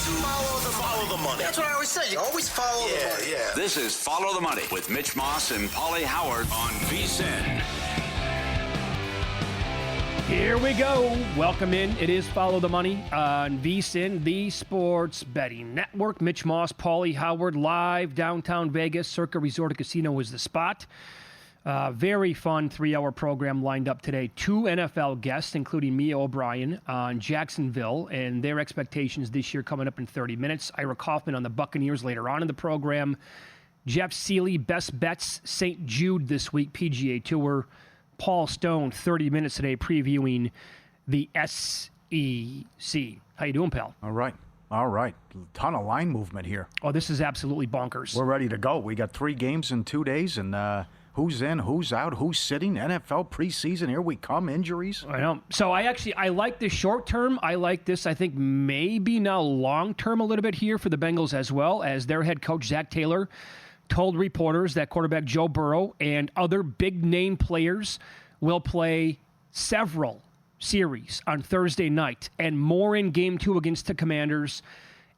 Follow the money. That's what I always say. You always follow the money. Yeah. This is Follow the Money with Mitch Moss and Paulie Howard on VSiN. Here we go. Welcome in. It is Follow the Money on VSiN, the Sports Betting Network. Mitch Moss, Paulie Howard, live downtown Vegas. Circa Resort and Casino is the spot. Very fun 3-hour program lined up today. 2 NFL guests, including Mia O'Brien on Jacksonville and their expectations this year coming up in 30 minutes. Ira Kaufman on the Buccaneers later on in the program. Jeff Seeley, best bets, St. Jude this week, PGA Tour. Paul Stone, 30 minutes today, previewing the SEC. How you doing, pal? All right. Ton of line movement here. Oh, this is absolutely bonkers. We're ready to go. We got 3 games in 2 days, and who's in, who's out, who's sitting, NFL preseason, here we come, injuries. I know. So I like this short term. I like this, I think, maybe now long term a little bit here for the Bengals as well, as their head coach, Zach Taylor, told reporters that quarterback Joe Burrow and other big-name players will play several series on Thursday night and more in Game 2 against the Commanders.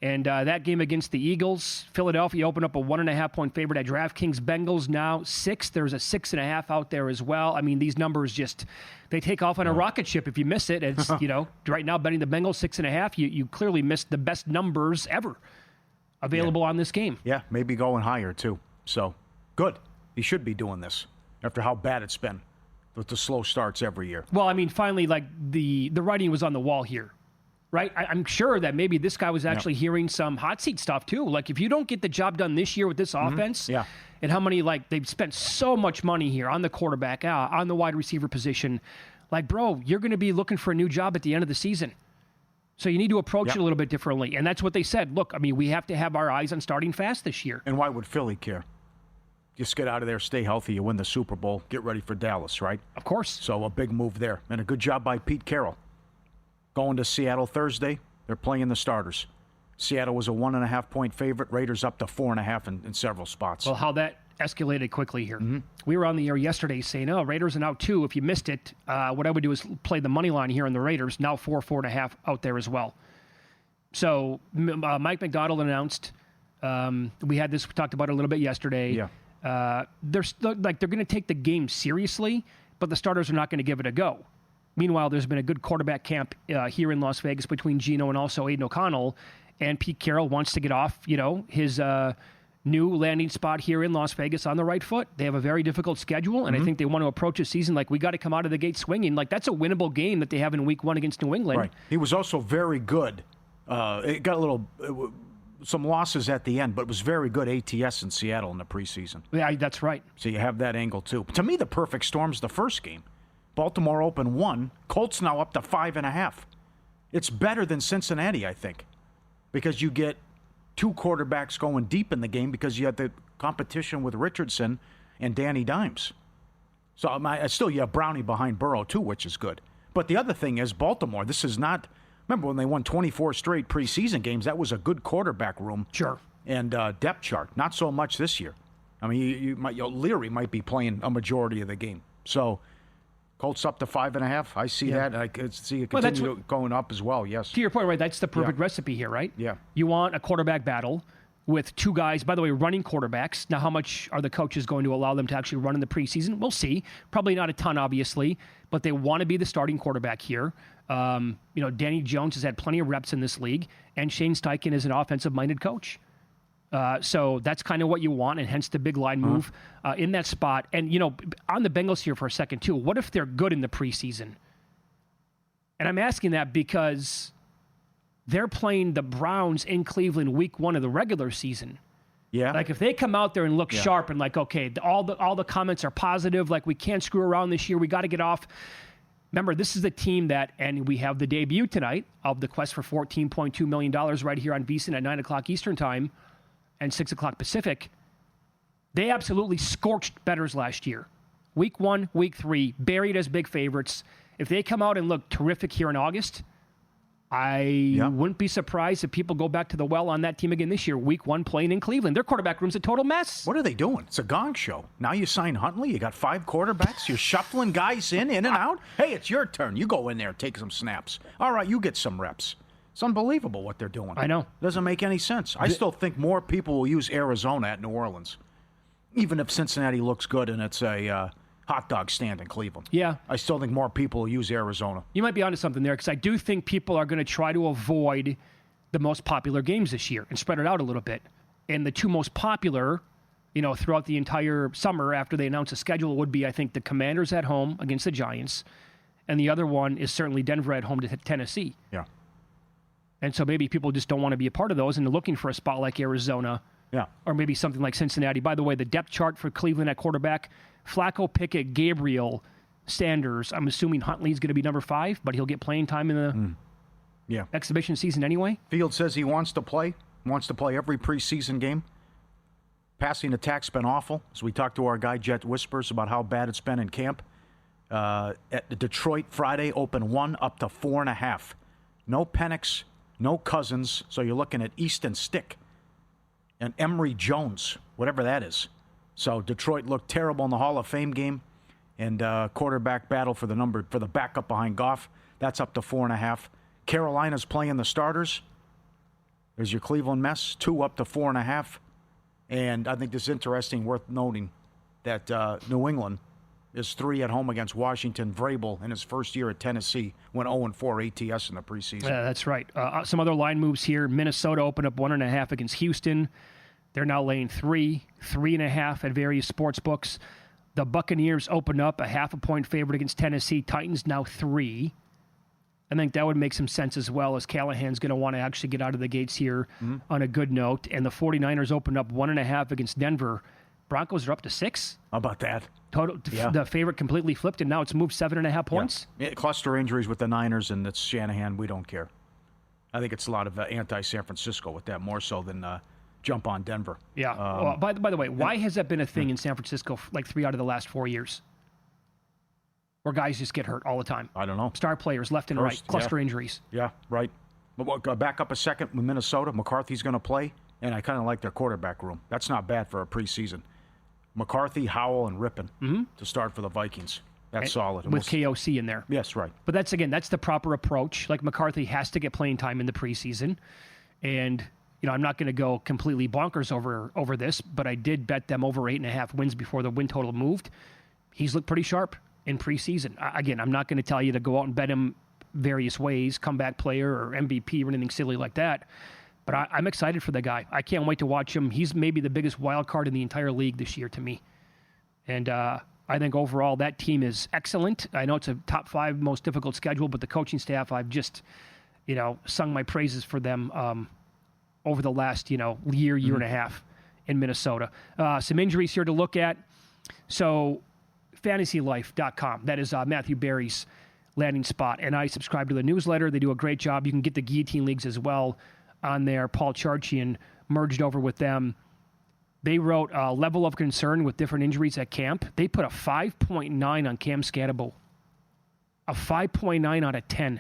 And that game against the Eagles, Philadelphia opened up a 1.5-point favorite at DraftKings. Bengals now 6. There's a 6.5 out there as well. I mean, these numbers just, they take off on a rocket ship if you miss it. It's, right now betting the Bengals 6.5, you clearly missed the best numbers ever available on this game. Yeah, maybe going higher, too. So, good. He should be doing this after how bad it's been with the slow starts every year. Well, I mean, finally, like, the writing was on the wall here, right? I'm sure that maybe this guy was actually hearing some hot seat stuff, too. Like, if you don't get the job done this year with this offense, and how many, like, they've spent so much money here on the quarterback, on the wide receiver position, like, bro, you're going to be looking for a new job at the end of the season. So you need to approach it a little bit differently. And that's what they said. Look, I mean, we have to have our eyes on starting fast this year. And why would Philly care? Just get out of there, stay healthy, you win the Super Bowl, get ready for Dallas, right? Of course. So a big move there. And a good job by Pete Carroll. Going to Seattle Thursday, they're playing the starters. Seattle was a 1.5-point favorite. Raiders up to 4.5 in several spots. Well, how that escalated quickly here. We were on the air yesterday saying, Raiders are now 2. If you missed it, what I would do is play the money line here on the Raiders. Now 4.5 out there as well. So Mike McDonald announced, we had this, we talked about it a little bit yesterday. Yeah. They're going to take the game seriously, but the starters are not going to give it a go. Meanwhile, there's been a good quarterback camp here in Las Vegas between Geno and also Aiden O'Connell, and Pete Carroll wants to get off, his new landing spot here in Las Vegas on the right foot. They have a very difficult schedule, and I think they want to approach a season like we got to come out of the gate swinging. Like, that's a winnable game that they have in Week 1 against New England. Right. He was also very good. It got a little some losses at the end, but it was very good ATS in Seattle in the preseason. Yeah, that's right. So you have that angle too. To me, the perfect storm's the first game. Baltimore opened 1. Colts now up to 5.5. It's better than Cincinnati, I think, because you get 2 quarterbacks going deep in the game because you have the competition with Richardson and Danny Dimes. So still you have Brownie behind Burrow too, which is good. But the other thing is Baltimore, this is not, remember when they won 24 straight preseason games, that was a good quarterback room. Sure. And depth chart. Not so much this year. I mean, Leary might be playing a majority of the game. So Colts up to 5.5. I see that. I could see it continue going up as well, yes. To your point, right, that's the perfect recipe here, right? Yeah. You want a quarterback battle with 2 guys, by the way, running quarterbacks. Now, how much are the coaches going to allow them to actually run in the preseason? We'll see. Probably not a ton, obviously, but they want to be the starting quarterback here. Danny Jones has had plenty of reps in this league, and Shane Steichen is an offensive-minded coach. So that's kind of what you want, and hence the big line move in that spot. And, on the Bengals here for a second, too, what if they're good in the preseason? And I'm asking that because they're playing the Browns in Cleveland Week 1 of the regular season. Yeah. Like, if they come out there and look sharp and like, okay, all the comments are positive, like, we can't screw around this year, we got to get off. Remember, this is the team that, and we have the debut tonight of the quest for $14.2 million right here on VSiN at 9 o'clock Eastern Time and 6 o'clock Pacific. They absolutely scorched bettors last year. Week 1, Week 3, buried as big favorites. If they come out and look terrific here in August, I wouldn't be surprised if people go back to the well on that team again this year. Week 1 playing in Cleveland. Their quarterback room's a total mess. What are they doing? It's a gong show. Now you sign Huntley. You got 5 quarterbacks. You're shuffling guys in and out. Hey, it's your turn. You go in there and take some snaps. All right, you get some reps. It's unbelievable what they're doing. I know. Doesn't make any sense. I still think more people will use Arizona at New Orleans, even if Cincinnati looks good and it's a hot dog stand in Cleveland. Yeah. I still think more people will use Arizona. You might be onto something there, because I do think people are going to try to avoid the most popular games this year and spread it out a little bit. And the two most popular, throughout the entire summer after they announce a schedule would be, I think, the Commanders at home against the Giants, and the other one is certainly Denver at home to Tennessee. Yeah. And so maybe people just don't want to be a part of those, and they're looking for a spot like Arizona, or maybe something like Cincinnati. By the way, the depth chart for Cleveland at quarterback: Flacco, Pickett, Gabriel, Sanders. I'm assuming Huntley's going to be number 5, but he'll get playing time in the exhibition season anyway. Field says he wants to play every preseason game. Passing attack's been awful. So we talked to our guy Jet Whispers about how bad it's been in camp. At Detroit Friday, open 1 up to 4.5. No Penix, no Cousins. So you're looking at Easton Stick and Emory Jones, whatever that is. So Detroit looked terrible in the Hall of Fame game, and quarterback battle for the backup behind Goff. That's up to 4.5. Carolina's playing the starters. There's your Cleveland mess, 2 up to 4.5. And I think this is interesting, worth noting, that New England is 3 at home against Washington. Vrabel, in his first year at Tennessee, went 0-4 ATS in the preseason. Yeah, that's right. Some other line moves here. Minnesota opened up 1.5 against Houston. They're now laying 3.5 at various sports books. The Buccaneers opened up a 0.5 point favorite against Tennessee. Titans now 3. I think that would make some sense as well, as Callahan's going to want to actually get out of the gates here on a good note. And the 49ers opened up 1.5 against Denver. Broncos are up to 6. How about that? Total. Yeah. The favorite completely flipped, and now it's moved 7.5 points. Yeah. Cluster injuries with the Niners, and it's Shanahan. We don't care. I think it's a lot of anti-San Francisco with that, more so than jump on Denver. Yeah. Well, by the way, why has that been a thing in San Francisco like 3 out of the last 4 years? Where guys just get hurt all the time. I don't know. Star players left and right, cluster injuries. Yeah, right. But back up a second with Minnesota. McCarthy's going to play, and I kind of like their quarterback room. That's not bad for a preseason. McCarthy, Howell, and Rippon to start for the Vikings. That's solid. With KOC in there. Yes, right. But that's the proper approach. Like, McCarthy has to get playing time in the preseason. And, I'm not going to go completely bonkers over this, but I did bet them over 8.5 wins before the win total moved. He's looked pretty sharp in preseason. Again, I'm not going to tell you to go out and bet him various ways, comeback player or MVP or anything silly like that. But I'm excited for the guy. I can't wait to watch him. He's maybe the biggest wild card in the entire league this year to me. And I think overall that team is excellent. I know it's a top 5 most difficult schedule, but the coaching staff, I've just, sung my praises for them over the last, year and a half in Minnesota. Some injuries here to look at. So fantasylife.com. That is Matthew Berry's landing spot. And I subscribe to the newsletter. They do a great job. You can get the Guillotine Leagues as well on there. Paul Charchian merged over with them. They wrote a level of concern with different injuries at camp. They put a 5.9 on Cam Scatterbo. A 5.9 out of 10.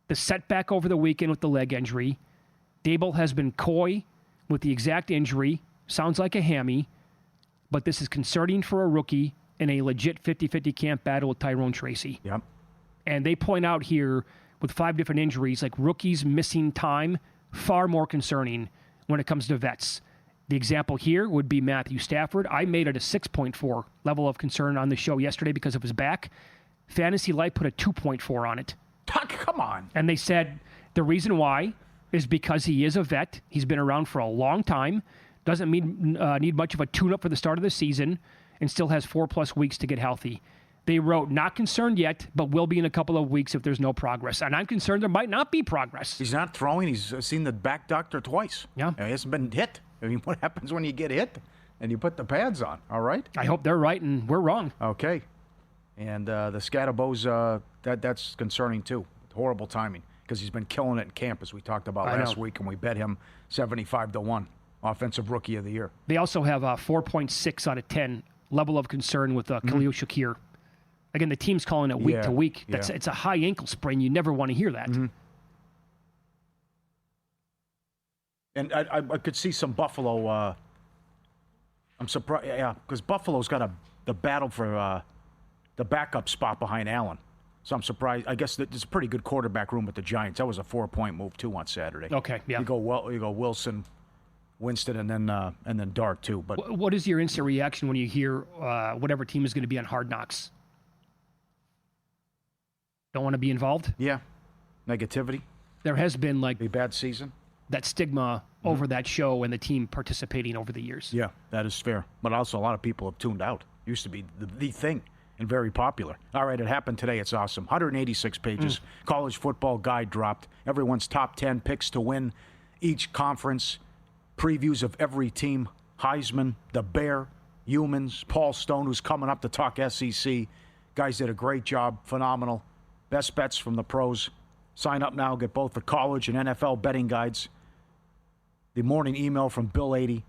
The setback over the weekend with the leg injury. Dable has been coy with the exact injury. Sounds like a hammy. But this is concerning for a rookie in a legit 50-50 camp battle with Tyrone Tracy. Yep. And they point out here with 5 different injuries, like rookies missing time, far more concerning when it comes to vets. The example here would be Matthew Stafford. I made it a 6.4 level of concern on the show yesterday because of his back. Fantasy Life put a 2.4 on it. Come on. And they said the reason why is because he is a vet. He's been around for a long time. Doesn't need much of a tune-up for the start of the season, and still has 4+ weeks to get healthy. They wrote, not concerned yet, but will be in a couple of weeks if there's no progress. And I'm concerned there might not be progress. He's not throwing. He's seen the back doctor twice. Yeah. He hasn't been hit. I mean, what happens when you get hit and you put the pads on, all right? I hope they're right and we're wrong. Okay. And the Scatterbo's, that's concerning too. Horrible timing because he's been killing it in camp, as we talked about last week, and we bet him 75-1, Offensive Rookie of the Year. They also have a 4.6 out of 10 level of concern with Khalil Shakir. Again, the team's calling it week to week. It's a high ankle sprain. You never want to hear that. And I could see some Buffalo. I'm surprised, because Buffalo's got the battle for the backup spot behind Allen. So I'm surprised. I guess there's a pretty good quarterback room with the Giants. That was a 4-point move too on Saturday. Okay, yeah. You go Wilson, Winston, and then Dart too. But What is your instant reaction when you hear whatever team is going to be on Hard Knocks? Don't want to be involved? yeah, negativity. There has been like Be a bad season. that stigma over that show and the team participating over the years. Yeah, that is fair. But also, a lot of people have tuned out. Used to be the thing and very popular. All right, it happened today. It's awesome. 186 pages. College football guide dropped. Everyone's top 10 picks to win each conference. Previews of every team. Heisman, the Bear, Humans, Paul Stone, who's coming up to talk SEC. Guys did a great job. Phenomenal. Best bets from the pros. Sign up now. Get both the college and NFL betting guides. The morning email from Bill 80.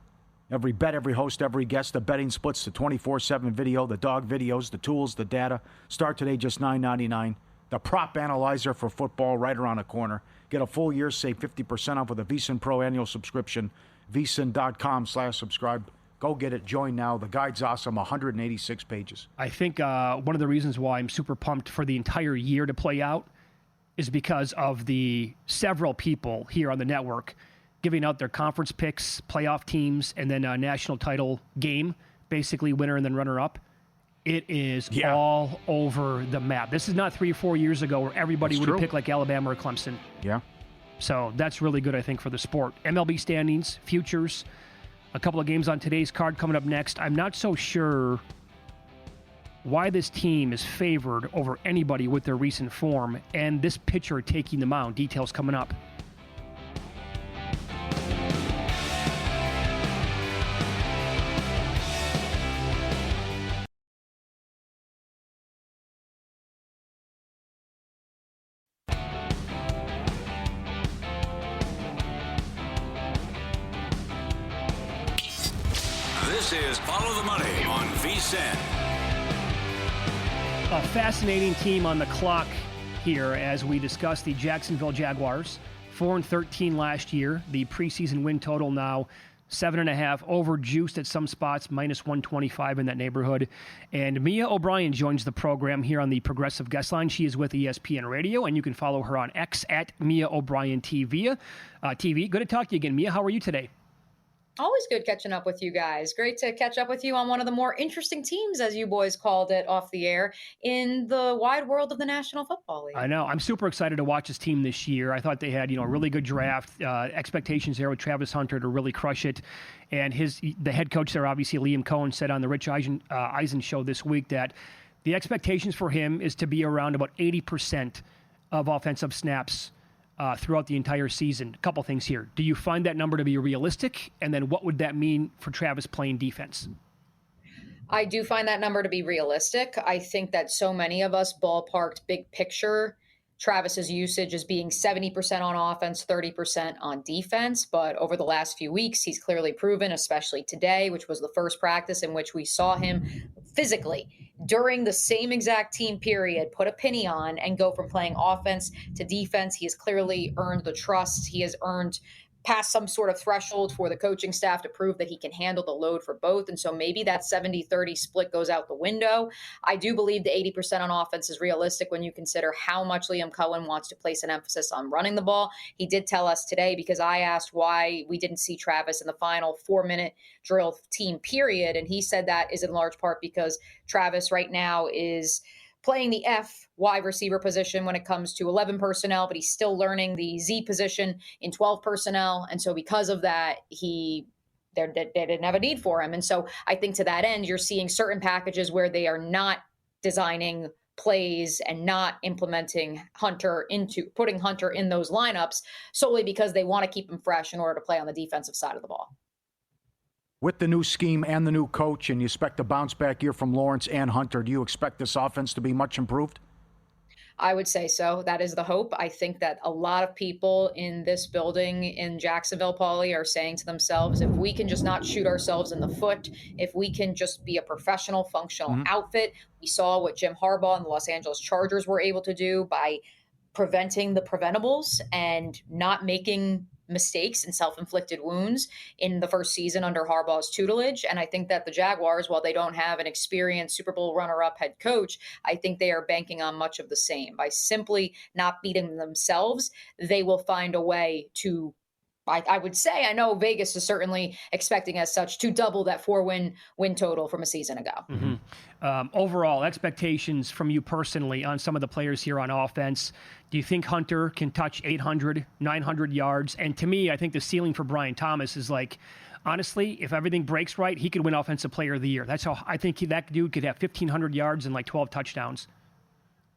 Every bet, every host, every guest, the betting splits, the 24/7 video, the dog videos, the tools, the data. Start today just $9.99. The prop analyzer for football right around the corner. Get a full year, save 50% off with a VSiN Pro annual subscription. VSiN.com/subscribe. Go get it. Join now. The guide's awesome. 186 pages. I think one of the reasons why I'm super pumped for the entire year to play out is because of the several people here on the network giving out their conference picks, playoff teams, and then a national title game, basically winner and then runner-up. It is all over the map. This is not 3 or 4 years ago where everybody would have picked like Alabama or Clemson. Yeah. So that's really good, I think, for the sport. MLB standings, futures, a couple of games on today's card coming up next. I'm not so sure why this team is favored over anybody with their recent form and this pitcher taking the mound. Details coming up. This is Follow the Money on VSiN. A fascinating team on the clock here as we discuss the Jacksonville Jaguars. 4-13 last year. The preseason win total now 7.5, overjuiced at some spots, minus 125 in that neighborhood. And Mia O'Brien joins the program here on the Progressive Guest Line. She is with ESPN Radio, and you can follow her on X at Mia O'Brien TV. Good to talk to you again, Mia. How are you today? Always good catching up with you guys. Great to catch up with you on one of the more interesting teams, as you boys called it off the air, in the wide world of the National Football League. I know. I'm super excited to watch this team this year. I thought they had, a really good draft. Expectations there with Travis Hunter to really crush it. And the head coach there, obviously, Liam Cohen, said on the Rich Eisen show this week that the expectations for him is to be around about 80% of offensive snaps throughout the entire season. A couple things here. Do you find that number to be realistic? And then what would that mean for Travis playing defense? I do find that number to be realistic. I think that so many of us ballparked big picture Travis's usage as being 70% on offense, 30% on defense. But over the last few weeks, he's clearly proven, especially today, which was the first practice in which we saw him physically during the same exact team period, put a penny on and go from playing offense to defense. He has clearly earned the trust. He has earned past some sort of threshold for the coaching staff to prove that he can handle the load for both. And so maybe that 70-30 split goes out the window. I do believe the 80% on offense is realistic when you consider how much Liam Cohen wants to place an emphasis on running the ball. He did tell us today, because I asked why we didn't see Travis in the final 4-minute drill team period. And he said that is in large part because Travis right now is playing the F wide receiver position when it comes to 11 personnel, but he's still learning the Z position in 12 personnel. And so because of that, they didn't have a need for him. And so I think to that end, you're seeing certain packages where they are not designing plays and not implementing putting Hunter in those lineups solely because they want to keep him fresh in order to play on the defensive side of the ball. With the new scheme and the new coach, and you expect a bounce-back year from Lawrence and Hunter, do you expect this offense to be much improved? I would say so. That is the hope. I think that a lot of people in this building in Jacksonville, Paulie, are saying to themselves, if we can just not shoot ourselves in the foot, if we can just be a professional, functional outfit. We saw what Jim Harbaugh and the Los Angeles Chargers were able to do by preventing the preventables and not making mistakes and self-inflicted wounds in the first season under Harbaugh's tutelage. And I think that the Jaguars, while they don't have an experienced Super Bowl runner-up head coach, I think they are banking on much of the same. By simply not beating themselves, they will find a way to, I would say, I know Vegas is certainly expecting as such, to double that 4-win total from a season ago. Mm-hmm. Overall, expectations from you personally on some of the players here on offense. Do you think Hunter can touch 800, 900 yards? And to me, I think the ceiling for Brian Thomas is like, honestly, if everything breaks right, he could win Offensive Player of the Year. That's how I think that dude could have 1,500 yards and like 12 touchdowns.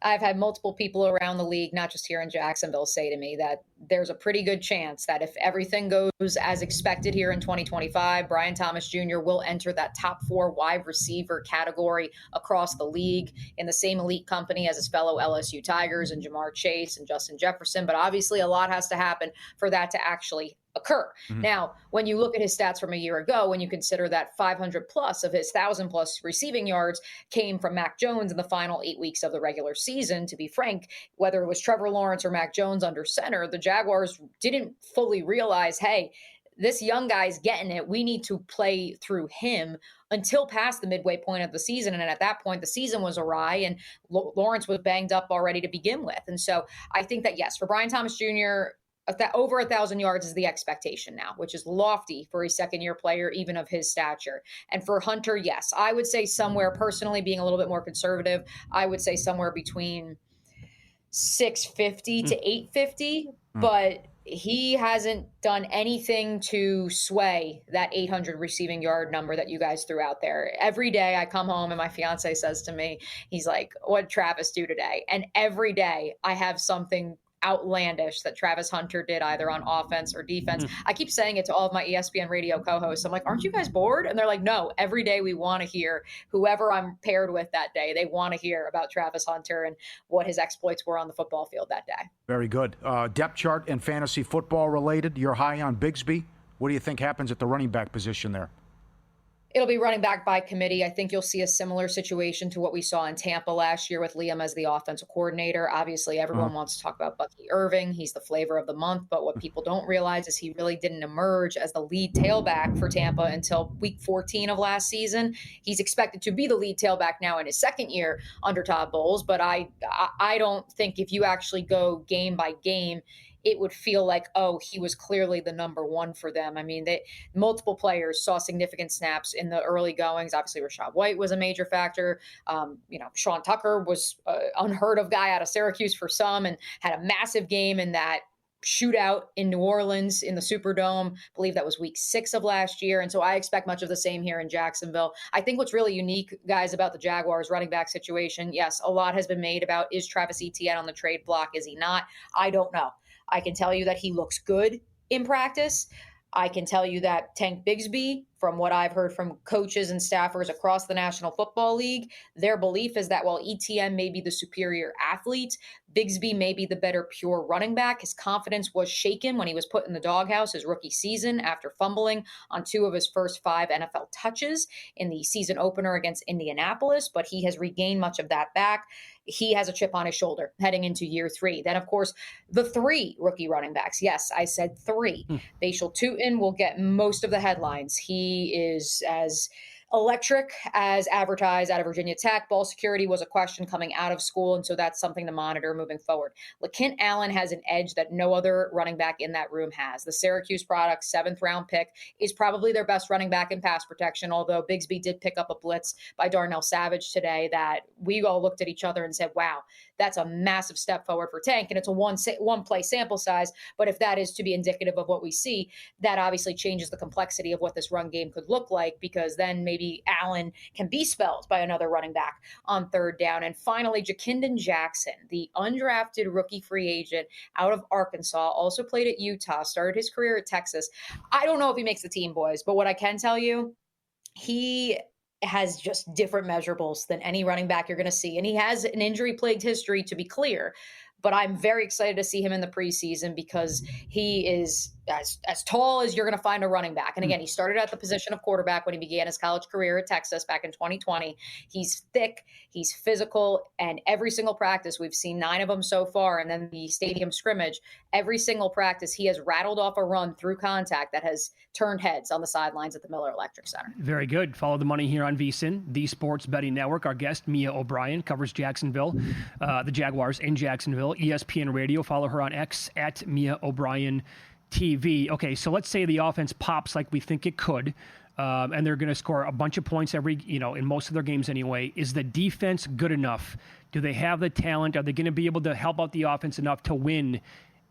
I've had multiple people around the league, not just here in Jacksonville, say to me that there's a pretty good chance that if everything goes as expected here in 2025, Brian Thomas Jr. will enter that top 4 wide receiver category across the league in the same elite company as his fellow LSU Tigers and Jamar Chase and Justin Jefferson. But obviously a lot has to happen for that to actually occur. Now, when you look at his stats from a year ago, when you consider that 500 plus of his 1,000 plus receiving yards came from Mac Jones in the final 8 weeks of the regular season, to be frank, whether it was Trevor Lawrence or Mac Jones under center, the Jaguars didn't fully realize, hey, this young guy's getting it. We need to play through him until past the midway point of the season. And at that point, the season was awry and Lawrence was banged up already to begin with. And so I think that, yes, for Brian Thomas Jr., over 1,000 yards is the expectation now, which is lofty for a second-year player, even of his stature. And for Hunter, yes, I would say somewhere, personally being a little bit more conservative, I would say somewhere between 650 to 850, but he hasn't done anything to sway that 800 receiving yard number that you guys threw out there. Every day I come home and my fiance says to me, he's like, what did Travis do today? And every day I have something outlandish that Travis Hunter did either on offense or defense. I keep saying it to all of my ESPN radio co-hosts. I'm like, aren't you guys bored? And they're like, no, every day we want to hear whoever I'm paired with that day. They want to hear about Travis Hunter and what his exploits were on the football field that day. Very good. Depth chart and fantasy football related. You're high on Bigsby. What do you think happens at the running back position there? It'll be running back by committee. I think you'll see a similar situation to what we saw in Tampa last year with Liam as the offensive coordinator. Obviously, everyone wants to talk about Bucky Irving. He's the flavor of the month. But what people don't realize is he really didn't emerge as the lead tailback for Tampa until week 14 of last season. He's expected to be the lead tailback now in his second year under Todd Bowles. But I don't think if you actually go game by game, it would feel like, oh, he was clearly the number one for them. I mean, multiple players saw significant snaps in the early goings. Obviously, Rachaad White was a major factor. Sean Tucker was an unheard of guy out of Syracuse for some and had a massive game in that shootout in New Orleans in the Superdome. I believe that was week 6 of last year. And so I expect much of the same here in Jacksonville. I think what's really unique, guys, about the Jaguars running back situation, yes, a lot has been made about, is Travis Etienne on the trade block? Is he not? I don't know. I can tell you that he looks good in practice. I can tell you that Tank Bigsby, from what I've heard from coaches and staffers across the National Football League, their belief is that while Etienne may be the superior athlete, Bigsby may be the better pure running back. His confidence was shaken when he was put in the doghouse his rookie season after fumbling on 2 of his first 5 NFL touches in the season opener against Indianapolis, but he has regained much of that back. He has a chip on his shoulder heading into year 3. Then, of course, the 3 rookie running backs. Yes, I said 3. Bashal Tutin will get most of the headlines. He is as electric as advertised out of Virginia Tech. Ball security was a question coming out of school, and so that's something to monitor moving forward. LaKent Allen has an edge that no other running back in that room has. The Syracuse product, 7th-round pick, is probably their best running back in pass protection, although Bigsby did pick up a blitz by Darnell Savage today that we all looked at each other and said, wow, that's a massive step forward for Tank, and it's a one-play sample size, but if that is to be indicative of what we see, that obviously changes the complexity of what this run game could look like, because then maybe Allen can be spelled by another running back on 3rd down. And finally, Ja'Kinden Jackson, the undrafted rookie free agent out of Arkansas, also played at Utah, started his career at Texas. I don't know if he makes the team, boys, but what I can tell you, he has just different measurables than any running back you're going to see. And he has an injury-plagued history, to be clear. But I'm very excited to see him in the preseason because he is as tall as you're going to find a running back. And again, he started at the position of quarterback when he began his college career at Texas back in 2020. He's thick, he's physical, and every single practice, we've seen 9 of them so far, and then the stadium scrimmage, every single practice, he has rattled off a run through contact that has turned heads on the sidelines at the Miller Electric Center. Very good. Follow the money here on VSiN, the Sports Betting Network. Our guest, Mia O'Brien, covers Jacksonville, the Jaguars in Jacksonville, ESPN Radio. Follow her on X at Mia O'Brien TV. Okay, so let's say the offense pops like we think it could, and they're going to score a bunch of points in most of their games anyway. Is the defense good enough? Do they have the talent? Are they going to be able to help out the offense enough to win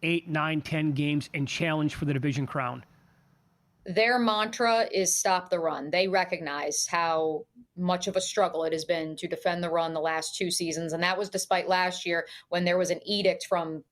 8, 9, 10 games and challenge for the division crown? Their mantra is stop the run. They recognize how much of a struggle it has been to defend the run the last 2 seasons, and that was despite last year when there was an edict from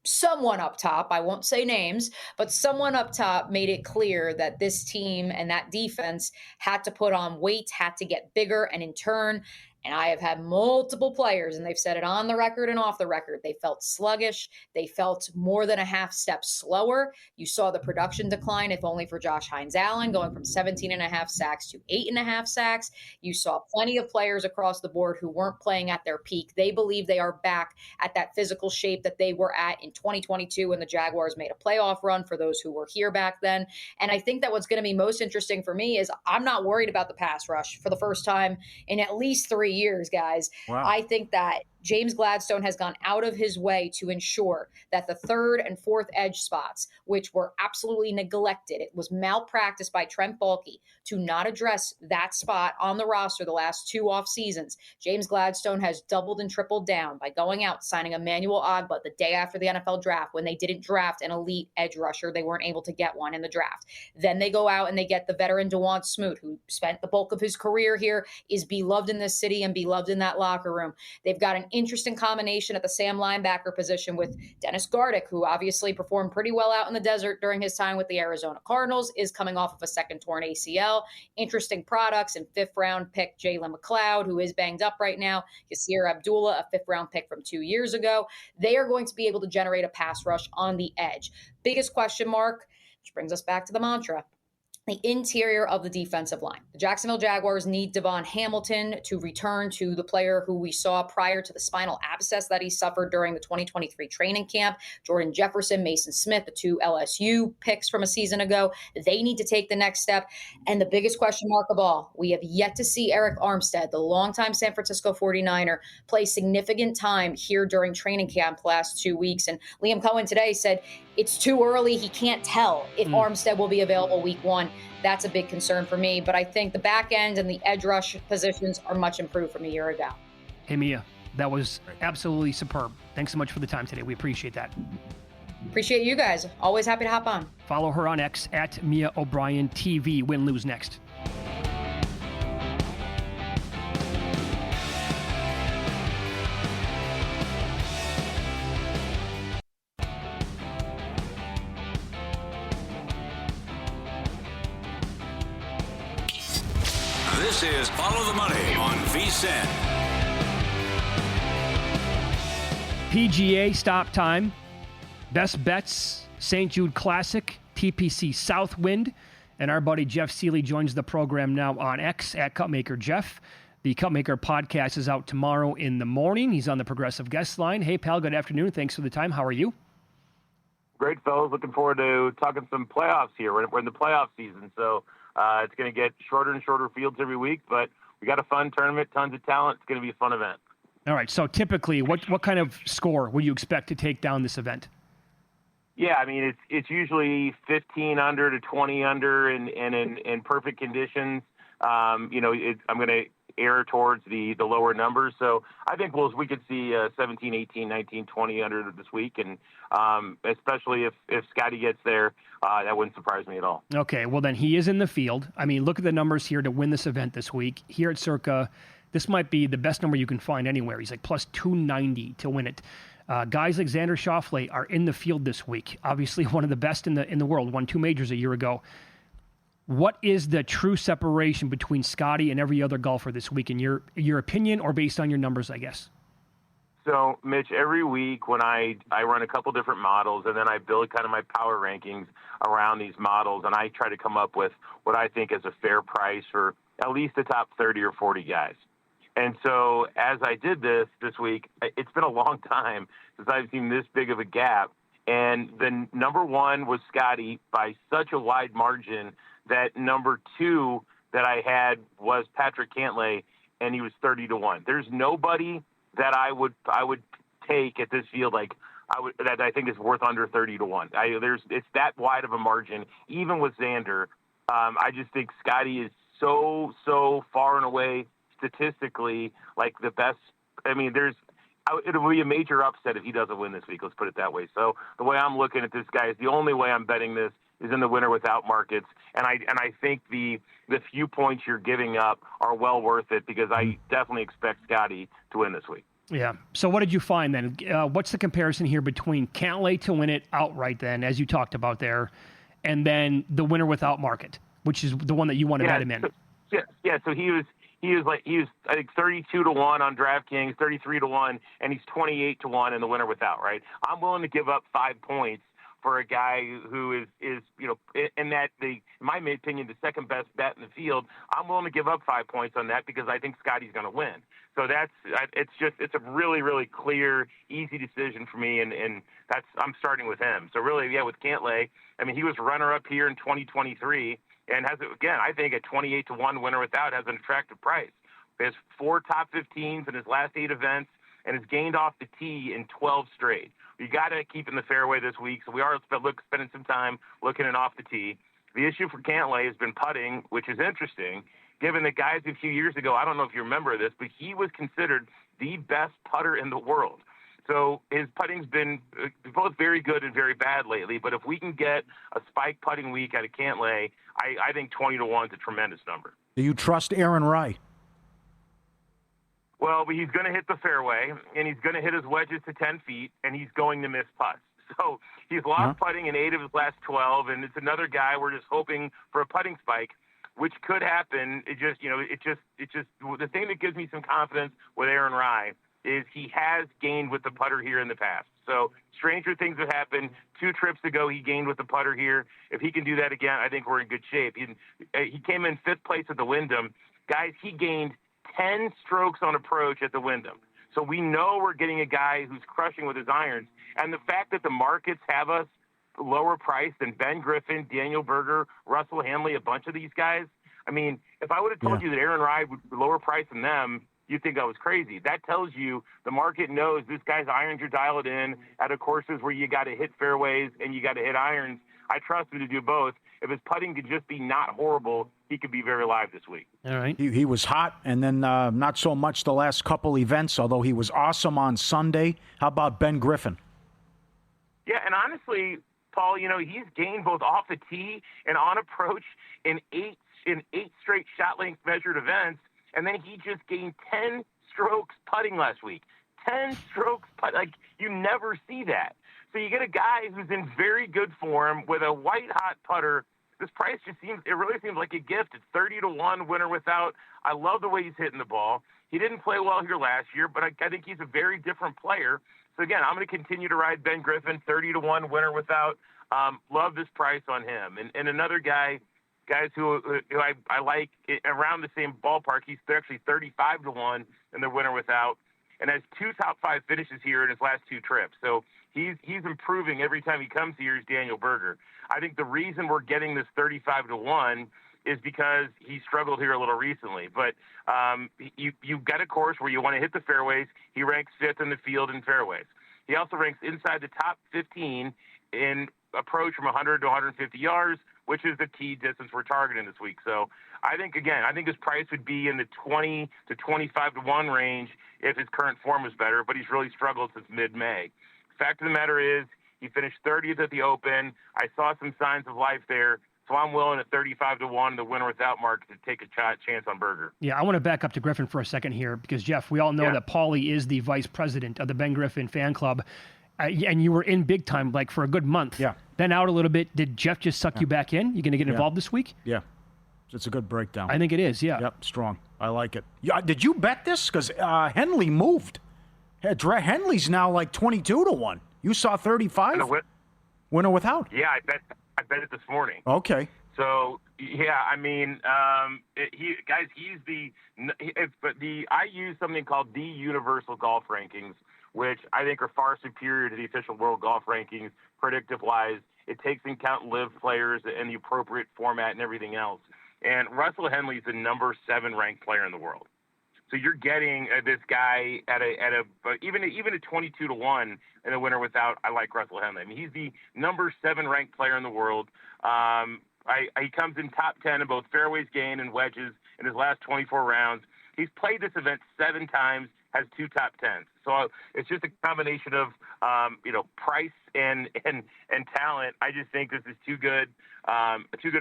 someone up top, I won't say names, but someone up top made it clear that this team and that defense had to put on weight, had to get bigger, and in turn, and I have had multiple players, and they've said it on the record and off the record, they felt sluggish. They felt more than a half step slower. You saw the production decline, if only for Josh Hines-Allen, going from 17.5 sacks to 8.5 sacks. You saw plenty of players across the board who weren't playing at their peak. They believe they are back at that physical shape that they were at in 2022 when the Jaguars made a playoff run, for those who were here back then. And I think that what's going to be most interesting for me is I'm not worried about the pass rush for the first time in at least 3 years, guys. Wow. I think that James Gladstone has gone out of his way to ensure that the 3rd and 4th edge spots, which were absolutely neglected, it was malpractice by Trent Baalke to not address that spot on the roster the last 2 off seasons. James Gladstone has doubled and tripled down by going out, signing Emmanuel Ogbah the day after the NFL draft when they didn't draft an elite edge rusher. They weren't able to get one in the draft. Then they go out and they get the veteran DeJuan Smoot, who spent the bulk of his career here, is beloved in this city and beloved in that locker room. They've got an interesting combination at the Sam linebacker position with Dennis Gardick, who obviously performed pretty well out in the desert during his time with the Arizona Cardinals, is coming off of a second torn ACL. Interesting products, and 5th round pick Jalen McLeod, who is banged up right now. Yasir Abdullah, a 5th round pick from 2 years ago. They are going to be able to generate a pass rush on the edge. Biggest question mark, which brings us back to the mantra, the interior of the defensive line. The Jacksonville Jaguars need Devon Hamilton to return to the player who we saw prior to the spinal abscess that he suffered during the 2023 training camp. Jordan Jefferson, Mason Smith, the 2 LSU picks from a season ago. They need to take the next step. And the biggest question mark of all, we have yet to see Eric Armstead, the longtime San Francisco 49er, play significant time here during training camp the last 2 weeks. And Liam Cohen today said it's too early. He can't tell if Armstead will be available week 1. That's a big concern for me. But I think the back end and the edge rush positions are much improved from a year ago. Hey, Mia, that was absolutely superb. Thanks so much for the time today. We appreciate that. Appreciate you guys. Always happy to hop on. Follow her on X at Mia O'Brien TV. Win, lose next. This is Follow the Money on VSiN. PGA stop time. Best bets, St. Jude Classic, TPC Southwind. And our buddy Jeff Seeley joins the program now on X at Cupmaker Jeff. The Cupmaker podcast is out tomorrow in the morning. He's on the Progressive Guest line. Hey, pal, good afternoon. Thanks for the time. How are you? Great, fellas. Looking forward to talking some playoffs here. We're in the playoff season, so it's going to get shorter and shorter fields every week, but we got a fun tournament, tons of talent. It's going to be a fun event. All right, so typically, what kind of score would you expect to take down this event? Yeah, I mean, it's usually 15 under to 20 under and in perfect conditions. I'm going to err towards the lower numbers. So I think we could see 17, 18, 19, 20 under this week. And especially if Scotty gets there, that wouldn't surprise me at all. Okay, well, then he is in the field. I mean, look at the numbers here to win this event this week. Here at Circa, this might be the best number you can find anywhere. He's like plus 290 to win it. Guys like Xander Schauffele are in the field this week. Obviously, one of the best in the world. Won 2 majors a year ago. What is the true separation between Scotty and every other golfer this week, in your opinion, or based on your numbers, I guess? So, Mitch, every week when I run a couple different models, and then I build kind of my power rankings around these models, and I try to come up with what I think is a fair price for at least the top 30 or 40 guys. And so as I did this week, it's been a long time since I've seen this big of a gap. And the number one was Scotty by such a wide margin that number two that I had was Patrick Cantlay, and he was 30-1. There's nobody that I would take at this field that I think is worth under 30-1. It's that wide of a margin, even with Xander. I just think Scotty is so far and away statistically like the best. I mean, it'll be a major upset if he doesn't win this week. Let's put it that way. So the way I'm looking at this guy is the only way I'm betting this is in the winner without markets. And I think the few points you're giving up are well worth it because I definitely expect Scotty to win this week. Yeah. So what did you find then? What's the comparison here between Cantlay to win it outright then, as you talked about there, and then the winner without market, which is the one that you want to bet him in? So he was I think 32-1 on DraftKings, 33-1, and he's 28-1 in the winner without. Right. I'm willing to give up 5 points for a guy who is in my opinion, the second best bet in the field. I'm willing to give up 5 points on that because I think Scotty's going to win. So it's a really, really clear, easy decision for me, and I'm starting with him. So really, with Cantlay, I mean, he was runner-up here in 2023, and I think a 28-1 winner without has an attractive price. He has 4 top 15s in his last 8 events, and has gained off the tee in 12 straight. You got to keep in the fairway this week, so we are spending some time looking at off the tee. The issue for Cantlay has been putting, which is interesting, given that guys a few years ago, I don't know if you remember this, but he was considered the best putter in the world. So his putting's been both very good and very bad lately, but if we can get a spike putting week out of Cantlay, I think 20-1 is a tremendous number. Do you trust Aaron Rai? Well, but he's going to hit the fairway, and he's going to hit his wedges to 10 feet, and he's going to miss putts. So he's lost putting in 8 of his last 12, and it's another guy we're just hoping for a putting spike, which could happen. The thing that gives me some confidence with Aaron Rai is he has gained with the putter here in the past. So stranger things have happened. 2 trips ago, he gained with the putter here. If he can do that again, I think we're in good shape. He came in 5th place at the Wyndham. Guys, he gained 10 strokes on approach at the Wyndham. So we know we're getting a guy who's crushing with his irons. And the fact that the markets have us lower priced than Ben Griffin, Daniel Berger, Russell Hanley, a bunch of these guys. I mean, if I would have told you that Aaron Rai would be lower priced than them, you'd think I was crazy. That tells you the market knows this guy's irons are dialed in at a courses where you got to hit fairways and you got to hit irons. I trust him to do both. If his putting could just be not horrible, he could be very live this week. All right. He was hot, and then not so much the last couple events, although he was awesome on Sunday. How about Ben Griffin? Yeah, and honestly, Paul, he's gained both off the tee and on approach in eight straight shot length measured events, and then he just gained 10 strokes putting last week. 10 strokes you never see that. So you get a guy who's in very good form with a white hot putter. This price really seems like a gift. It's 30-1 winner without. I love the way he's hitting the ball. He didn't play well here last year, but I think he's a very different player. So again, I'm going to continue to ride Ben Griffin, 30-1 winner without. Love this price on him. And another guys who I like around the same ballpark. He's actually 35-1 in the winner without, and has 2 top 5 finishes here in his last 2 trips. So he's improving every time he comes here. Is Daniel Berger. I think the reason we're getting this 35-1 is because he struggled here a little recently. But you've got a course where you want to hit the fairways. He ranks 5th in the field in fairways. He also ranks inside the top 15 in approach from 100 to 150 yards, which is the key distance we're targeting this week. So I think his price would be in the 20 to 25-1 range if his current form was better, but he's really struggled since mid-May. Fact of the matter is he finished 30th at the Open. I saw some signs of life there. So I'm willing at 35-1, the winner without market, to take a chance on Berger. Yeah, I want to back up to Griffin for a second here because, Jeff, we all know that Paulie is the vice president of the Ben Griffin fan club. And you were in big time for a good month. Yeah. Then out a little bit. Did Jeff just suck you back in? You going to get involved this week? Yeah. It's a good breakdown. I think it is, yeah. Yep, strong. I like it. Yeah, did you bet this? Because Henley moved. Henley's now like 22-1. You saw 35? Winner without. Yeah, I bet it this morning. Okay. So yeah, I mean, I use something called the Universal Golf Rankings, which I think are far superior to the official World Golf Rankings, predictive-wise. It takes into account live players and the appropriate format and everything else. And Russell Henley is the number 7 ranked player in the world. So you're getting this guy at even a 22-1 in the winner without. I like Russell Henley. I mean, he's the number 7 ranked player in the world. He comes in top 10 in both fairways gained and wedges in his last 24 rounds. He's played this event 7 times, has 2 top 10s. So it's just a combination of price and talent. I just think this is too good a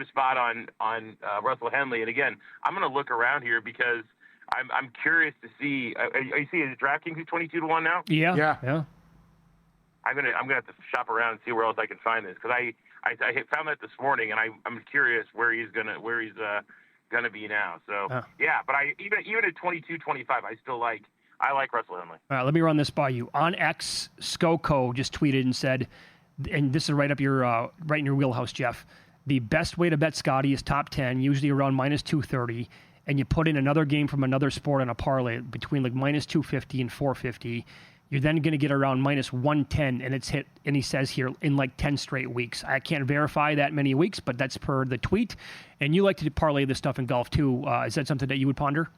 spot on Russell Henley. And again, I'm going to look around here because I'm curious to see. You see, is DraftKings 22-1 now? Yeah. I'm gonna have to shop around and see where else I can find this, because I found that this morning, and I'm curious where he's gonna be now. So yeah, but even at 22-25, I like Russell Henley. All right, let me run this by you. On X, Skoko just tweeted and said, and this is right in your wheelhouse, Jeff. The best way to bet Scotty is top 10, usually around minus 230, and you put in another game from another sport on a parlay between like minus 250 and 450. You're then going to get around minus 110, and it's hit, and he says here, in like 10 straight weeks. I can't verify that many weeks, but that's per the tweet. And you like to parlay this stuff in golf, too. Is that something that you would ponder?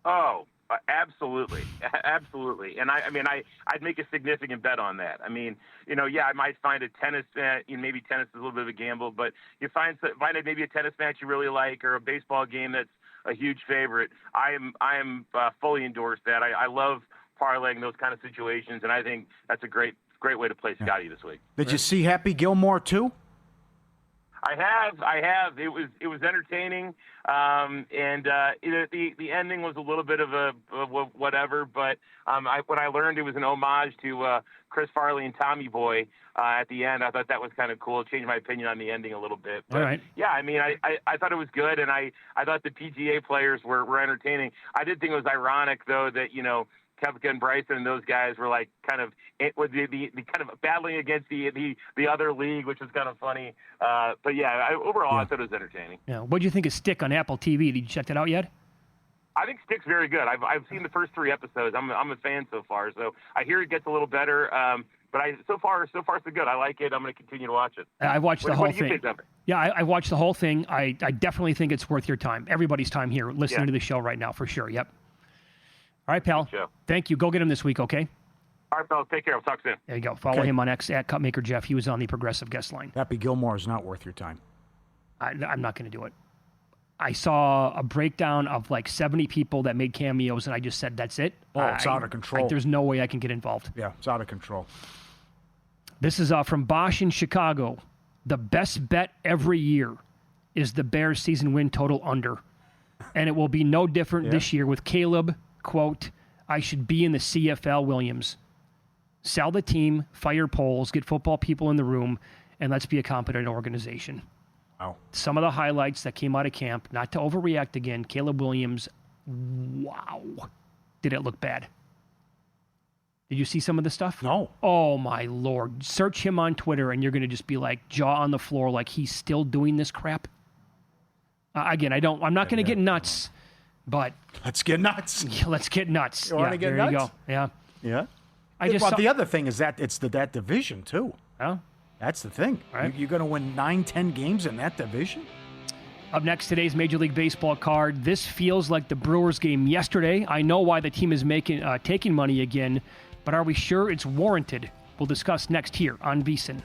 Oh, absolutely. Absolutely. And I'd make a significant bet on that. I mean, I might find a tennis, maybe tennis is a little bit of a gamble, but you find maybe a tennis match you really like, or a baseball game that's a huge favorite. I am fully endorse that. I love parlaying those kind of situations, and I think that's a great way to play Scotty this week. Did you see Happy Gilmore too? I have. It was entertaining, and the ending was a little bit of a whatever. But what I learned, it was an homage to Chris Farley and Tommy Boy at the end. I thought that was kind of cool. It changed my opinion on the ending a little bit. But, all right. Yeah, I mean, I thought it was good, and I thought the PGA players were entertaining. I did think it was ironic though that Koepka and Bryson and those guys were like kind of battling against the other league, which was kind of funny. But yeah, overall I thought it was entertaining. Yeah. What do you think of Stick on Apple TV? Did you check that out yet? I think Stick's very good. I've seen the first 3 episodes. I'm a fan so far. So I hear it gets a little better. But so far so good. I like it. I'm going to continue to watch it. I watched the whole thing. What do you think of it? Yeah, I watched the whole thing. I definitely think it's worth your time. Everybody's time here listening to the show right now for sure. Yep. All right, pal. Thank you. Go get him this week, okay? All right, fellas. Take care. We'll talk soon. There you go. Follow him on X at Cupmaker Jeff. He was on the Progressive Guest Line. Happy Gilmore is not worth your time. I'm not going to do it. I saw a breakdown of like 70 people that made cameos, and I just said, that's it. Oh, it's out of control. There's no way I can get involved. Yeah, it's out of control. This is from Bosch in Chicago. The best bet every year is the Bears season win total under. And it will be no different this year with Caleb, quote, I should be in the CFL, Williams. Sell the team, fire polls, get football people in the room, and let's be a competent organization. Wow. Some of the highlights that came out of camp, not to overreact again, Caleb Williams, wow. Did it look bad? Did you see some of the stuff? No. Oh, my Lord. Search him on Twitter, and you're going to just be like jaw on the floor like he's still doing this crap. Again, I'm not going to get nuts, but... Let's get nuts. Let's get nuts. You want to get there nuts? You go. Yeah. Yeah. But the other thing is that it's that division, too. Oh. That's the thing. Right. You're going to win 9-10 games in that division? Up next, today's Major League Baseball card. This feels like the Brewers game yesterday. I know why the team is taking money again, but are we sure it's warranted? We'll discuss next here on VSiN.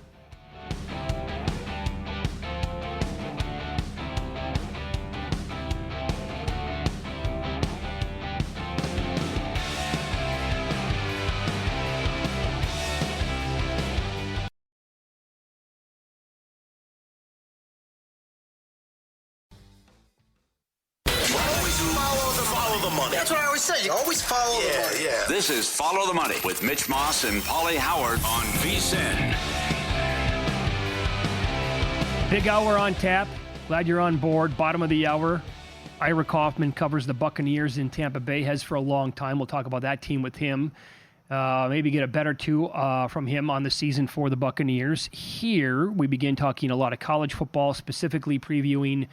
That's what I always say. You always follow the money. Yeah. This is Follow the Money with Mitch Moss and Paulie Howard on VSiN. Big hour on tap. Glad you're on board. Bottom of the hour. Ira Kaufman covers the Buccaneers in Tampa Bay, has for a long time. We'll talk about that team with him. maybe get a bet or two from him on the season for the Buccaneers. Here, we begin talking a lot of college football, specifically previewing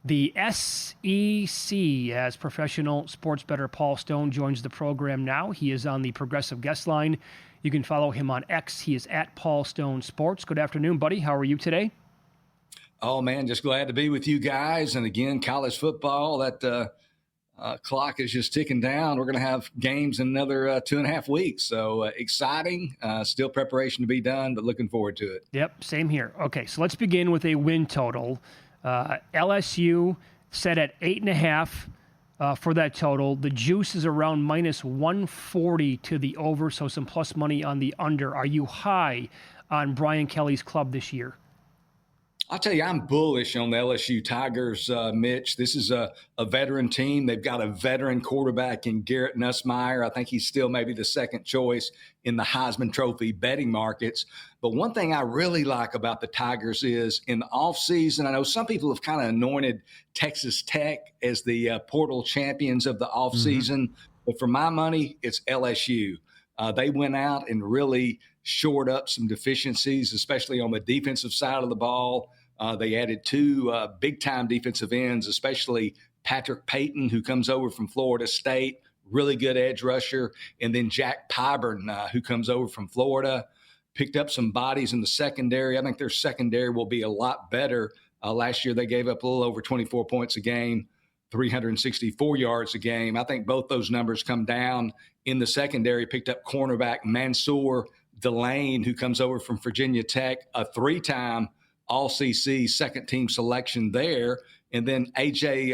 the SEC as professional sports bettor Paul Stone joins the program now. He is on the Progressive Guest Line. You can follow him on X. He is at Paul Stone Sports. Good afternoon, buddy. How are you today? Oh, man, just glad to be with you guys. And again, college football, that clock is just ticking down. We're going to have games in another 2.5 weeks. So exciting. Still preparation to be done, but looking forward to it. Yep, same here. Okay, so let's begin with a win total. LSU set at 8.5 for that total. The juice is around minus 140 to the over, so some plus money on the under. Are you high on Brian Kelly's club this year? I'll tell you, I'm bullish on the LSU Tigers, Mitch. This is a veteran team. They've got a veteran quarterback in Garrett Nussmeier. I think he's still maybe the second choice in the Heisman Trophy betting markets. But one thing I really like about the Tigers is in the offseason, I know some people have kind of anointed Texas Tech as the portal champions of the offseason. But for my money, it's LSU. They went out and really shored up some deficiencies, especially on the defensive side of the ball. They added two big-time defensive ends, especially Patrick Payton, who comes over from Florida State, really good edge rusher, and then Jack Pyburn, who comes over from Florida, picked up some bodies in the secondary. I think their secondary will be a lot better. Last year they gave up a little over 24 points a game, 364 yards a game. I think both those numbers come down in the secondary. Picked up cornerback Mansour Delane, who comes over from Virginia Tech, a 3-time All-CC second-team selection there. And then A.J.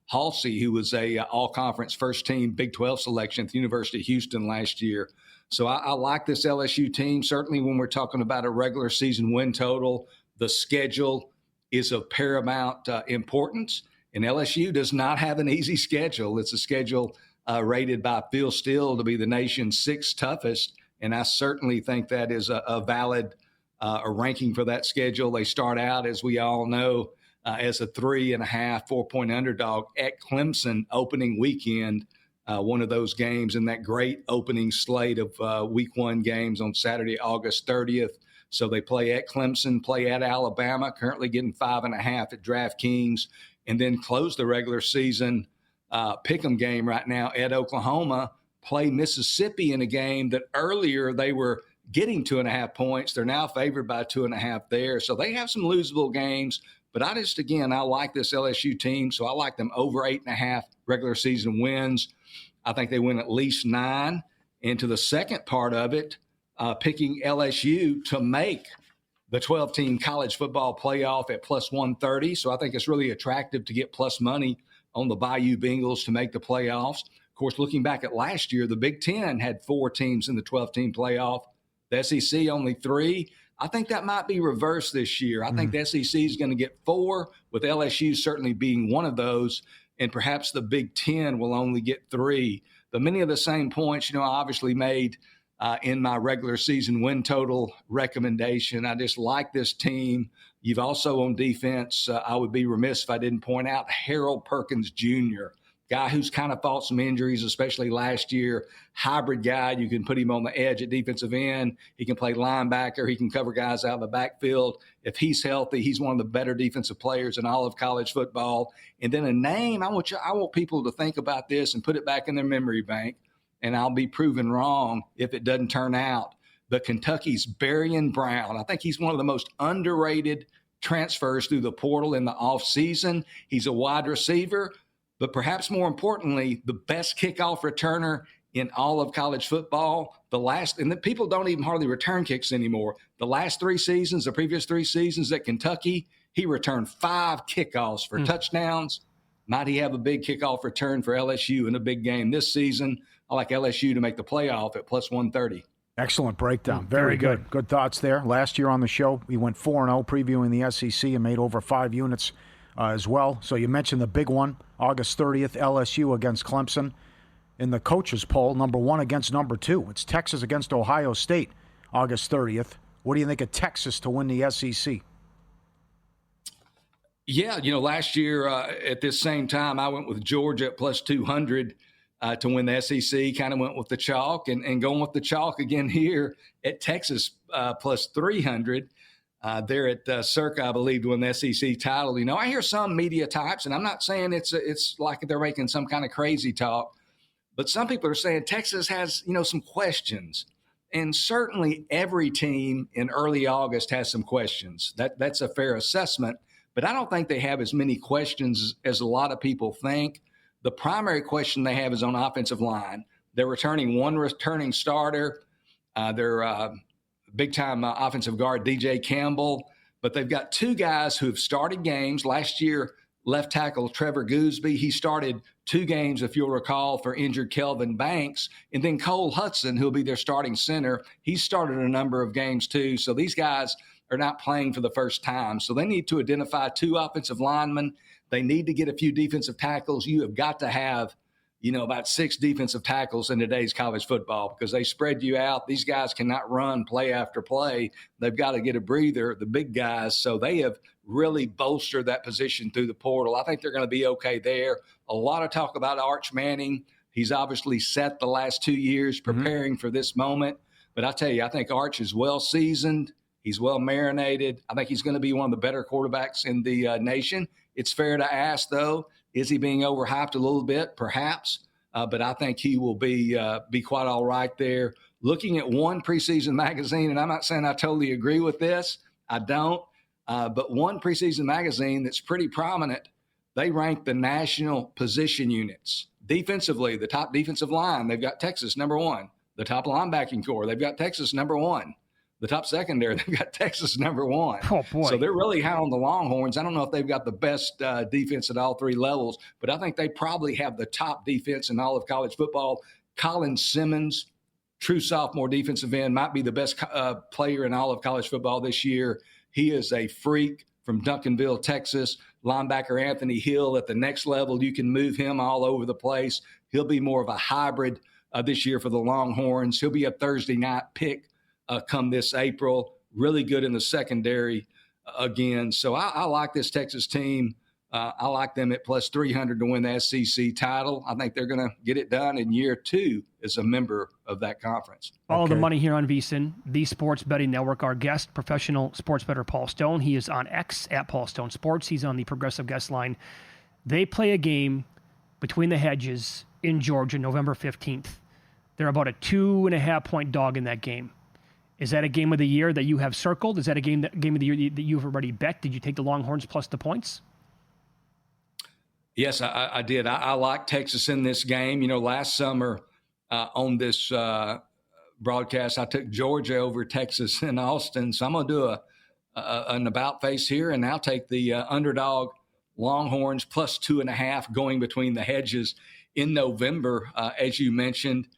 Halsey, who was a all-conference first-team Big 12 selection at the University of Houston last year. So I like this LSU team. Certainly when we're talking about a regular season win total, the schedule is of paramount importance. And LSU does not have an easy schedule. It's a schedule rated by Phil Steele to be the nation's 6th toughest. And I certainly think that is a valid a ranking for that schedule. They start out, as we all know, as a 3.5, 4-point underdog at Clemson opening weekend, one of those games in that great opening slate of week 1 games on Saturday, August 30th. So they play at Clemson, play at Alabama, currently getting 5.5 at DraftKings, and then close the regular season pick'em game right now at Oklahoma, play Mississippi in a game that earlier they were getting 2.5 points. They're now favored by 2.5 there. So they have some losable games. But I like this LSU team. So I like them over 8.5 regular season wins. I think they win at least 9. And to the second part of it, picking LSU to make the 12-team college football playoff at plus 130. So I think it's really attractive to get plus money on the Bayou Bengals to make the playoffs. Of course, looking back at last year, the Big Ten had 4 teams in the 12-team playoff. The SEC only 3. I think that might be reversed this year. I think the SEC is going to get 4, with LSU certainly being one of those, and perhaps the Big Ten will only get 3. But many of the same points, I obviously made in my regular season win total recommendation. I just like this team. You've also on defense, I would be remiss if I didn't point out Harold Perkins Jr., guy who's kind of fought some injuries, especially last year. Hybrid guy. You can put him on the edge at defensive end. He can play linebacker. He can cover guys out of the backfield. If he's healthy, he's one of the better defensive players in all of college football. And then a name, I want people to think about this and put it back in their memory bank, and I'll be proven wrong if it doesn't turn out. But Kentucky's Berrien Brown. I think he's one of the most underrated transfers through the portal in the offseason. He's a wide receiver, but perhaps more importantly, the best kickoff returner in all of college football. And people don't even hardly return kicks anymore. The previous 3 seasons at Kentucky, he returned 5 kickoffs for touchdowns. Might he have a big kickoff return for LSU in a big game this season? I like LSU to make the playoff at plus 130. Excellent breakdown. Very good. Good thoughts there. Last year on the show, we went 4-0 previewing the SEC and made over 5 units as well. So you mentioned the big one, August 30th, LSU against Clemson. In the coaches poll, number 1 against number 2. It's Texas against Ohio State, August 30th. What do you think of Texas to win the SEC? Yeah, last year at this same time, I went with Georgia at plus 200 to win the SEC, kind of went with the chalk and going with the chalk again here at Texas plus 300. There at Circa, I believe, to win the SEC title. You know, I hear some media types, and I'm not saying it's like they're making some kind of crazy talk, but some people are saying Texas has, you know, some questions. And certainly every team in early August has some questions. That's a fair assessment, but I don't think they have as many questions as a lot of people think. The primary question they have is on offensive line. They're returning one returning starter. They're big-time offensive guard DJ Campbell, but they've got two guys who have started games. Last year, left tackle Trevor Gooseby, he started 2 games, if you'll recall, for injured Kelvin Banks. And then Cole Hudson, who'll be their starting center, he started a number of games too. So these guys are not playing for the first time. So they need to identify 2 offensive linemen. They need to get a few defensive tackles. You have got to have, you know, about 6 defensive tackles in today's college football because they spread you out. These guys cannot run play after play. They've got to get a breather, the big guys. So they have really bolstered that position through the portal. I think they're going to be okay there. A lot of talk about Arch Manning. He's obviously set the last 2 years preparing for this moment. But I tell you, I think Arch is well seasoned. He's well marinated. I think he's going to be one of the better quarterbacks in the nation. It's fair to ask, though, is he being overhyped a little bit? Perhaps. But I think he will be quite all right there. Looking at one preseason magazine, and I'm not saying I totally agree with this. I don't. But one preseason magazine that's pretty prominent, they rank the national position units. Defensively, the top defensive line, they've got Texas number 1. The top linebacking core, they've got Texas number 1. The top secondary, they've got Texas number 1. Oh, boy. So they're really high on the Longhorns. I don't know if they've got the best defense at all 3 levels, but I think they probably have the top defense in all of college football. Colin Simmons, true sophomore defensive end, might be the best player in all of college football this year. He is a freak from Duncanville, Texas. Linebacker Anthony Hill at the next level. You can move him all over the place. He'll be more of a hybrid this year for the Longhorns. He'll be a Thursday night pick come this April. Really good in the secondary again. So I like this Texas team. I like them at plus 300 to win the SEC title. I think they're going to get it done in year 2 as a member of that conference. All the money here on VSiN, the Sports Betting Network. Our guest, professional sports bettor Paul Stone. He is on X at Paul Stone Sports. He's on the Progressive Guest line. They play a game between the hedges in Georgia, November 15th. They're about a 2.5-point dog in that game. Is that a game of the year that you have circled? Is that a game of the year that you've already bet? Did you take the Longhorns plus the points? Yes, I did. I like Texas in this game. You know, last summer on this broadcast, I took Georgia over Texas in Austin. So I'm going to do an about face here, and I'll take the underdog Longhorns plus 2.5 going between the hedges in November, as you mentioned.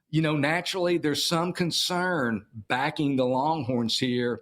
You know, naturally, there's some concern backing the Longhorns here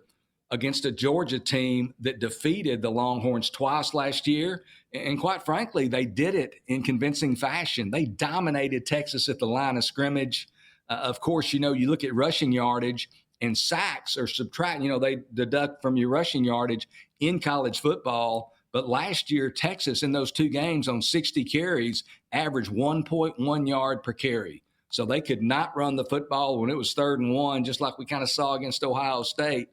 against a Georgia team that defeated the Longhorns twice last year. And quite frankly, they did it in convincing fashion. They dominated Texas at the line of scrimmage. Of course, you know, you look at rushing yardage and sacks or subtract, you know, they deduct from your rushing yardage in college football. But last year, Texas in those 2 games on 60 carries averaged 1.1 yard per carry. So they could not run the football when it was 3rd and 1, just like we kind of saw against Ohio State.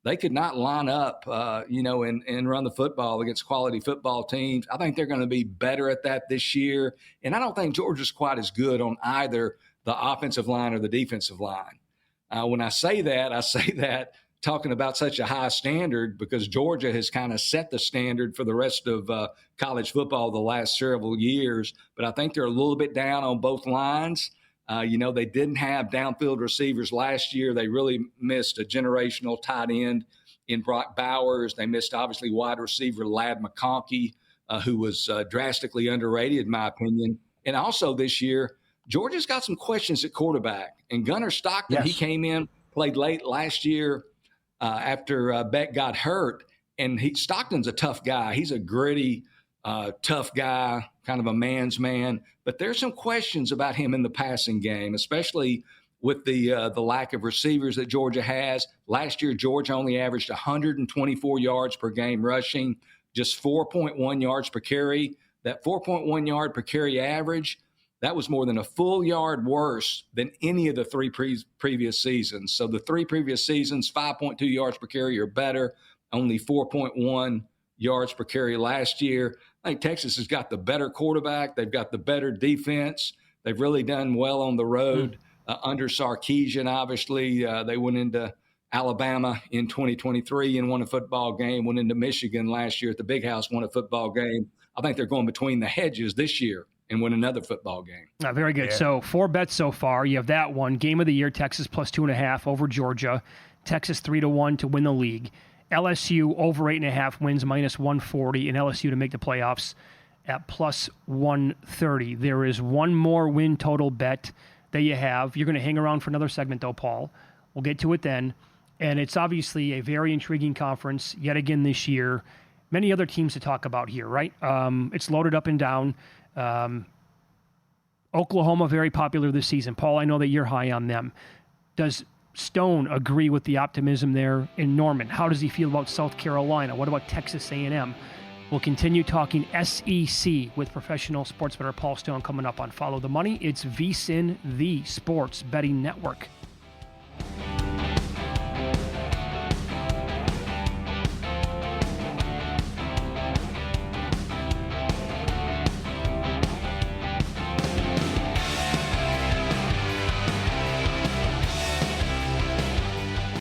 They could not line up, and run the football against quality football teams. I think they're going to be better at that this year. And I don't think Georgia's quite as good on either the offensive line or the defensive line. When I say that talking about such a high standard because Georgia has kind of set the standard for the rest of college football the last several years. But I think they're a little bit down on both lines. They didn't have downfield receivers last year. They really missed a generational tight end in Brock Bowers. They missed, obviously, wide receiver Ladd McConkey, who was drastically underrated, in my opinion. And also this year, Georgia's got some questions at quarterback. And Gunnar Stockton, He came in, played late last year after Beck got hurt. And Stockton's a tough guy. He's a gritty, tough guy, kind of a man's man. But there's some questions about him in the passing game, especially with the lack of receivers that Georgia has. Last year, Georgia only averaged 124 yards per game rushing, just 4.1 yards per carry. That 4.1 yard per carry average, That was more than a full yard worse than any of the three previous seasons. So the three previous seasons, 5.2 yards per carry or better, only 4.1 yards per carry last year. I think Texas has got the better quarterback. They've got the better defense. They've really done well on the road under Sarkisian. Obviously, they went into Alabama in 2023 and won a football game, went into Michigan last year at the Big House, won a football game. I think they're going between the hedges this year and win another football game. Very good. Yeah. So 4 bets so far. You have that one. Game of the year, Texas plus 2.5 over Georgia. Texas 3-1 to win the league. LSU over 8.5 wins minus 140, and LSU to make the playoffs at plus 130. There is one more win total bet that you have. You're going to hang around for another segment, though, Paul. We'll get to it then. And it's obviously a very intriguing conference yet again this year. Many other teams to talk about here, right? It's loaded up and down. Oklahoma, very popular this season. Paul, I know that you're high on them. Does Stone agree with the optimism there in Norman? How does he feel about South Carolina? What about Texas A&M? We'll continue talking SEC with professional sports bettor Paul Stone coming up on Follow the Money. It's VSiN, the Sports Betting Network.